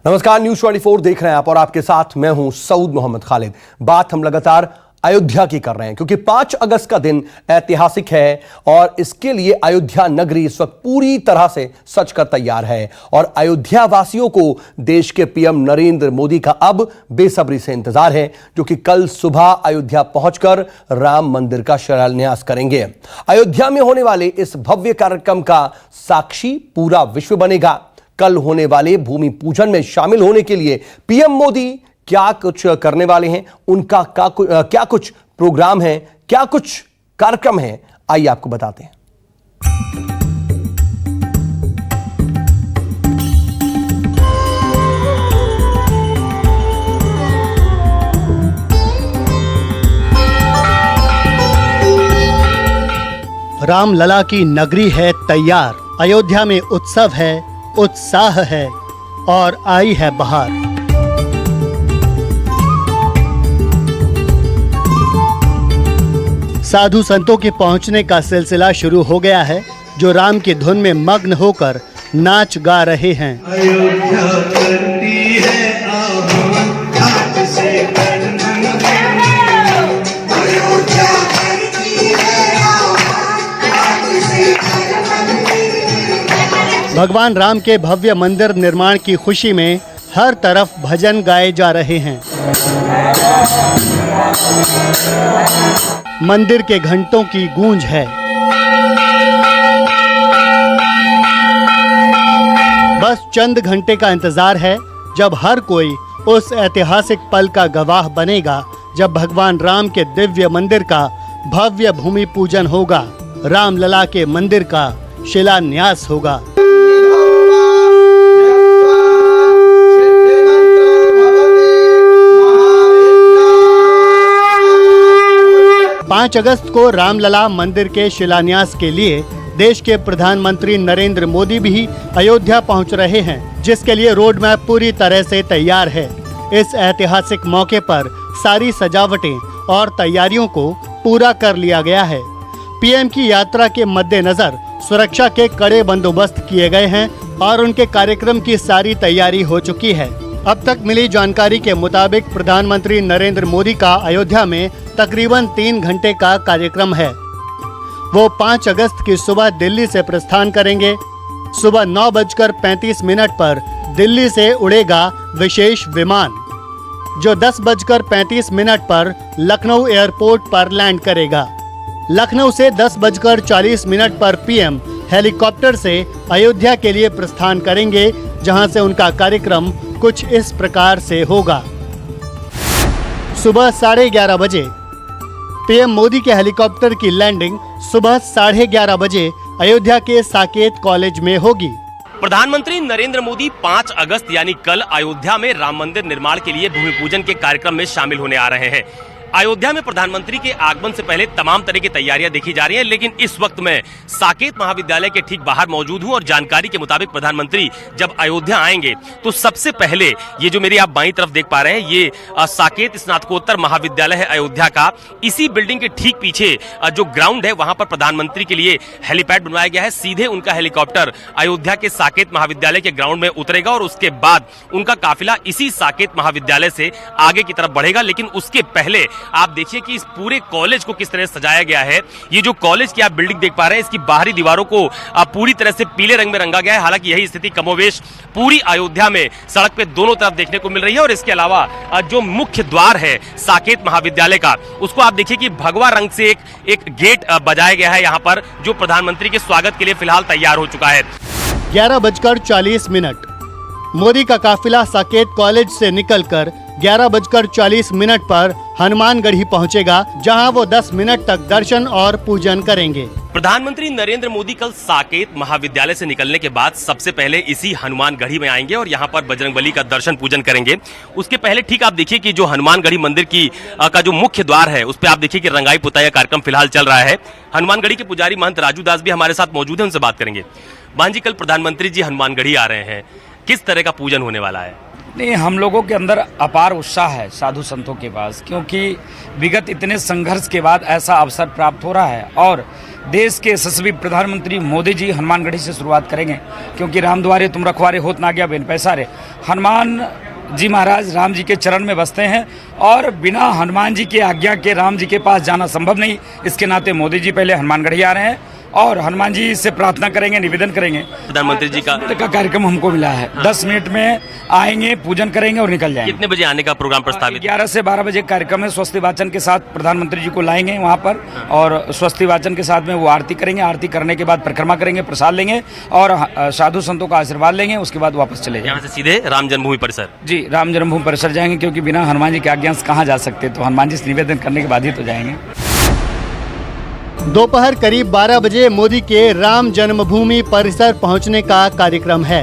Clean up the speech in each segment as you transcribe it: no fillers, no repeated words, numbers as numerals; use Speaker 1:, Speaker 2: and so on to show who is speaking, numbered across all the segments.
Speaker 1: नमस्कार, न्यूज 24 देख रहे हैं आप और आपके साथ मैं हूं सऊद मोहम्मद खालिद। बात हम लगातार अयोध्या की कर रहे हैं क्योंकि 5 अगस्त का दिन ऐतिहासिक है और इसके लिए अयोध्या नगरी इस वक्त पूरी तरह से सज कर तैयार है और अयोध्या वासियों को देश के पीएम नरेंद्र मोदी का अब बेसब्री से इंतजार है, जो कि कल सुबह अयोध्या पहुंचकर राम मंदिर का शिलान्यास करेंगे। अयोध्या में होने वाले इस भव्य कार्यक्रम का साक्षी पूरा विश्व बनेगा। कल होने वाले भूमि पूजन में शामिल होने के लिए पीएम मोदी क्या कुछ करने वाले हैं, उनका क्या कुछ प्रोग्राम है, क्या कुछ कार्यक्रम है, आइए आपको बताते हैं।
Speaker 2: रामलला की नगरी है तैयार, अयोध्या में उत्सव है, उत्साह है और आई है बहार। साधु संतों के पहुंचने का सिलसिला शुरू हो गया है, जो राम की धुन में मग्न होकर नाच गा रहे हैं।
Speaker 3: अयोध्या करती है आह्वान, हाथ से अयोध्या करती है आह्वान, हाथ से
Speaker 2: भगवान राम के भव्य मंदिर निर्माण की खुशी में हर तरफ भजन गाए जा रहे हैं। मंदिर के घंटों की गूंज है। बस चंद घंटे का इंतजार है जब हर कोई उस ऐतिहासिक पल का गवाह बनेगा, जब भगवान राम के दिव्य मंदिर का भव्य भूमि पूजन होगा, रामलला के मंदिर का शिलान्यास होगा। पाँच अगस्त को रामलला मंदिर के शिलान्यास के लिए देश के प्रधानमंत्री नरेंद्र मोदी भी अयोध्या पहुंच रहे हैं, जिसके लिए रोड मैप पूरी तरह से तैयार है। इस ऐतिहासिक मौके पर सारी सजावटें और तैयारियों को पूरा कर लिया गया है। पीएम की यात्रा के मद्देनजर सुरक्षा के कड़े बंदोबस्त किए गए हैं और उनके कार्यक्रम की सारी तैयारी हो चुकी है। अब तक मिली जानकारी के मुताबिक प्रधानमंत्री नरेंद्र मोदी का अयोध्या में तकरीबन 3 घंटे का कार्यक्रम है। वो 5 अगस्त की सुबह दिल्ली से प्रस्थान करेंगे। सुबह 9:35 पर दिल्ली से उड़ेगा विशेष विमान, जो 10:35 पर लखनऊ एयरपोर्ट पर लैंड करेगा। लखनऊ से 10:40 पर पीएम हेलीकॉप्टर से अयोध्या के लिए प्रस्थान करेंगे, जहां से उनका कार्यक्रम कुछ इस प्रकार से होगा। सुबह 11:30 बजे पीएम मोदी के हेलीकॉप्टर की लैंडिंग सुबह 11:30 बजे अयोध्या के साकेत कॉलेज में होगी।
Speaker 4: प्रधानमंत्री नरेंद्र मोदी 5 अगस्त यानी कल अयोध्या में राम मंदिर निर्माण के लिए भूमि पूजन के कार्यक्रम में शामिल होने आ रहे हैं। अयोध्या में प्रधानमंत्री के आगमन से पहले तमाम तरह की तैयारियां देखी जा रही हैं, लेकिन इस वक्त मैं साकेत महाविद्यालय के ठीक बाहर मौजूद हूं और जानकारी के मुताबिक प्रधानमंत्री जब अयोध्या आएंगे तो सबसे पहले ये जो मेरी आप बाईं तरफ देख पा रहे हैं, ये साकेत स्नातकोत्तर महाविद्यालय है अयोध्या का। इसी बिल्डिंग के ठीक पीछे जो ग्राउंड है वहां पर प्रधानमंत्री के लिए हेलीपैड बनवाया गया है। सीधे उनका हेलीकॉप्टर अयोध्या के साकेत महाविद्यालय के ग्राउंड में उतरेगा और उसके बाद उनका काफिला इसी साकेत महाविद्यालय से आगे की तरफ बढ़ेगा। लेकिन उसके पहले आप देखिए कि इस पूरे कॉलेज को किस तरह सजाया गया है। ये जो कॉलेज की आप बिल्डिंग देख पा रहे हैं, इसकी बाहरी दीवारों को पूरी तरह से पीले रंग में रंगा गया है। हालांकि यही स्थिति कमोवेश पूरी अयोध्या में सड़क पे दोनों तरफ देखने को मिल रही है। और इसके अलावा जो मुख्य द्वार है साकेत महाविद्यालय का, उसको आप देखिए कि भगवा रंग से एक गेट बजाया गया है यहाँ पर, जो प्रधानमंत्री के स्वागत के लिए फिलहाल तैयार हो चुका है।
Speaker 2: 11:40 मोदी का काफिला साकेत कॉलेज से निकलकर 11:40 पर हनुमानगढ़ी पहुंचेगा, जहां वो 10 मिनट तक दर्शन और पूजन करेंगे।
Speaker 4: प्रधानमंत्री नरेंद्र मोदी कल साकेत महाविद्यालय से निकलने के बाद सबसे पहले इसी हनुमानगढ़ी में आएंगे और यहां पर बजरंगबली का दर्शन पूजन करेंगे। उसके पहले ठीक आप देखिए कि जो हनुमानगढ़ी मंदिर की का जो मुख्य द्वार है, उस पर आप देखिए कि रंगाई पुताई कार्यक्रम फिलहाल चल रहा है। हनुमानगढ़ी के पुजारी महंत राजू दास भी हमारे साथ मौजूद है, उनसे बात करेंगे। बहन जी, कल प्रधानमंत्री जी हनुमानगढ़ी आ रहे हैं, किस तरह का पूजन होने वाला है?
Speaker 5: नहीं, हम लोगों के अंदर अपार उत्साह है साधु संतों के पास, क्योंकि विगत इतने संघर्ष के बाद ऐसा अवसर प्राप्त हो रहा है और देश के यशस्वी प्रधानमंत्री मोदी जी हनुमानगढ़ी से शुरुआत करेंगे, क्योंकि राम द्वारे तुम रखवारे होत ना गया बिन पैसारे। हनुमान जी महाराज राम जी के चरण में बसते हैं और बिना हनुमान जी की आज्ञा के राम जी के पास जाना संभव नहीं। इसके नाते मोदी जी पहले हनुमानगढ़ी आ रहे हैं और हनुमान जी से प्रार्थना करेंगे, निवेदन करेंगे।
Speaker 4: प्रधानमंत्री जी का
Speaker 5: कार्यक्रम हमको मिला है, 10 मिनट में आएंगे, पूजन करेंगे और निकल जाएंगे।
Speaker 4: कितने बजे आने का प्रोग्राम प्रस्तावित?
Speaker 5: 11 से 12 बजे कार्यक्रम है। स्वस्ति वाचन के साथ प्रधानमंत्री जी को लाएंगे वहाँ पर और स्वस्ति वाचन के साथ में वो आरती करेंगे। आरती करने के बाद परिक्रमा करेंगे, प्रसाद लेंगे और साधु संतों का आशीर्वाद लेंगे। उसके बाद वापस चले जाएंगे।
Speaker 4: यहाँ से सीधे राम जन्मभूमि परिसर?
Speaker 5: जी, राम जन्मभूमि परिसर जाएंगे, क्योंकि बिना हनुमान जी के आज्ञा से कहाँ जा सकते, तो हनुमान जी से निवेदन करने के बाद ही तो जाएंगे।
Speaker 2: दोपहर करीब 12 बजे मोदी के राम जन्मभूमि परिसर पहुंचने का कार्यक्रम है।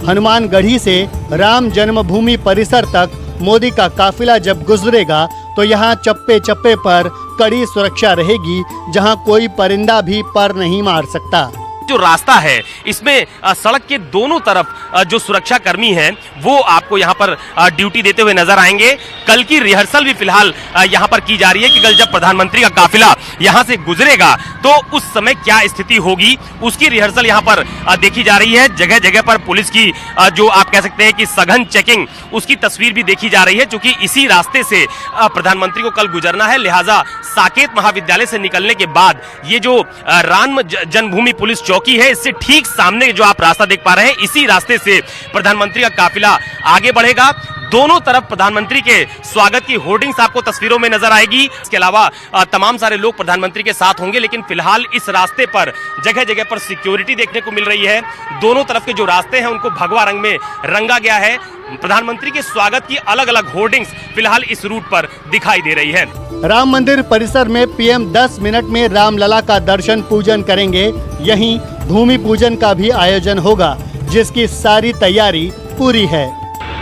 Speaker 2: हनुमानगढ़ी से राम जन्मभूमि परिसर तक मोदी का काफिला जब गुजरेगा तो यहाँ चप्पे चप्पे पर कड़ी सुरक्षा रहेगी, जहाँ कोई परिंदा भी पर नहीं मार सकता।
Speaker 4: जो रास्ता है इसमें सड़क के दोनों तरफ जो सुरक्षा कर्मी हैं वो आपको यहाँ पर ड्यूटी देते हुए नजर आएंगे। कल की रिहर्सल भी फिलहाल यहाँ पर की जा रही है कि कल जब प्रधानमंत्री का काफिला यहाँ से गुजरेगा तो उस समय क्या स्थिति होगी, उसकी रिहर्सल यहाँ पर देखी जा रही है। जगह जगह पर पुलिस की जो आप कह सकते हैं कि सघन चेकिंग, उसकी तस्वीर भी देखी जा रही है, क्योंकि इसी रास्ते से प्रधानमंत्री को कल गुजरना है। लिहाजा साकेत महाविद्यालय से निकलने के बाद ये जो राम जन्मभूमि पुलिस चौकी है, इससे ठीक सामने जो आप रास्ता देख पा रहे हैं, इसी रास्ते से प्रधानमंत्री का काफिला आगे बढ़ेगा। दोनों तरफ प्रधानमंत्री के स्वागत की होर्डिंग्स आपको तस्वीरों में नजर आएगी। इसके अलावा तमाम सारे लोग प्रधानमंत्री के साथ होंगे, लेकिन फिलहाल इस रास्ते पर जगह जगह पर सिक्योरिटी देखने को मिल रही है। दोनों तरफ के जो रास्ते हैं उनको भगवा रंग में रंगा गया है। प्रधानमंत्री के स्वागत की अलग अलग होर्डिंग्स फिलहाल इस रूट पर दिखाई दे रही है।
Speaker 2: राम मंदिर परिसर में पीएम 10 मिनट में रामलला का दर्शन पूजन करेंगे। यहीं भूमि पूजन का भी आयोजन होगा, जिसकी सारी तैयारी पूरी है।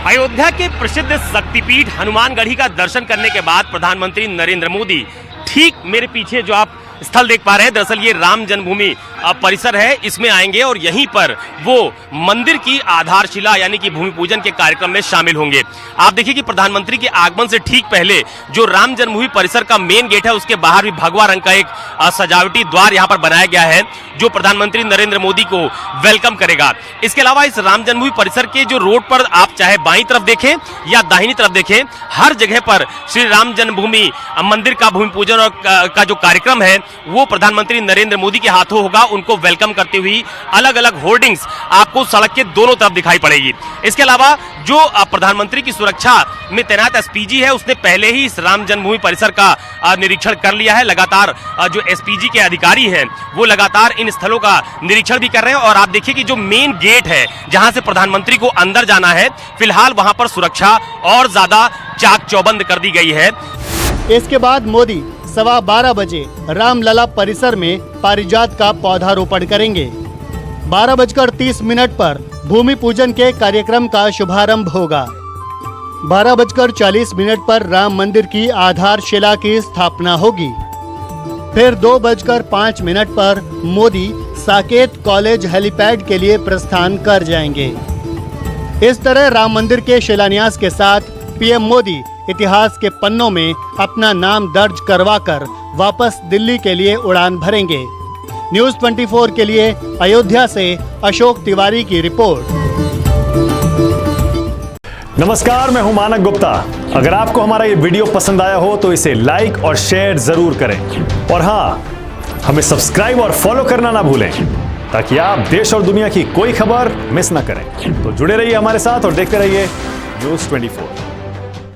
Speaker 4: अयोध्या के प्रसिद्ध शक्तिपीठ हनुमानगढ़ी का दर्शन करने के बाद प्रधानमंत्री नरेंद्र मोदी ठीक मेरे पीछे जो आप स्थल देख पा रहे हैं, दरअसल ये राम जन्मभूमि परिसर है, इसमें आएंगे और यहीं पर वो मंदिर की आधारशिला यानी कि भूमि पूजन के कार्यक्रम में शामिल होंगे। आप देखिए कि प्रधानमंत्री के आगमन से ठीक पहले जो राम जन्मभूमि परिसर का मेन गेट है, उसके बाहर भी भगवा रंग का एक सजावटी द्वार यहाँ पर बनाया गया है, जो प्रधानमंत्री नरेंद्र मोदी को वेलकम करेगा। इसके अलावा इस राम जन्मभूमि परिसर के जो रोड पर आप चाहे बाईं तरफ देखें या दाहिनी तरफ देखें, हर जगह पर श्री राम जन्मभूमि मंदिर का भूमि पूजन और का जो कार्यक्रम है वो प्रधानमंत्री नरेंद्र मोदी के हाथों होगा। उनको वेलकम करते हुए अलग अलग होर्डिंग्स आपको सड़क के दोनों तरफ दिखाई पड़ेगी। इसके अलावा जो प्रधानमंत्री की सुरक्षा में तैनात एसपीजी है, उसने पहले ही इस राम जन्मभूमि परिसर का निरीक्षण कर लिया है। लगातार जो एसपीजी के अधिकारी हैं वो लगातार इन स्थलों का निरीक्षण भी कर रहे हैं। और आप देखिए कि जो मेन गेट है जहां से प्रधानमंत्री को अंदर जाना है, फिलहाल वहां पर सुरक्षा और ज्यादा चाक चौबंद कर दी गई है।
Speaker 2: इसके बाद मोदी 12:15 बजे रामलला परिसर में पारिजात का पौधारोपण करेंगे। 12:30 पर भूमि पूजन के कार्यक्रम का शुभारंभ होगा। 12:40 पर राम मंदिर की आधारशिला की स्थापना होगी। फिर 2:05 पर मोदी साकेत कॉलेज हेलीपैड के लिए प्रस्थान कर जाएंगे। इस तरह राम मंदिर के शिलान्यास के साथ पीएम मोदी इतिहास के पन्नों में अपना नाम दर्ज करवाकर वापस दिल्ली के लिए उड़ान भरेंगे। न्यूज़ 24 के लिए अयोध्या से अशोक तिवारी की रिपोर्ट।
Speaker 6: नमस्कार, मैं हूं मानक गुप्ता। अगर आपको हमारा ये वीडियो पसंद आया हो तो इसे लाइक और शेयर जरूर करें, और हाँ, हमें सब्सक्राइब और फॉलो करना ना भूलें, ताकि आप देश और दुनिया की कोई खबर मिस ना करें। तो जुड़े रहिए हमारे साथ और देखते रहिए न्यूज़ 24।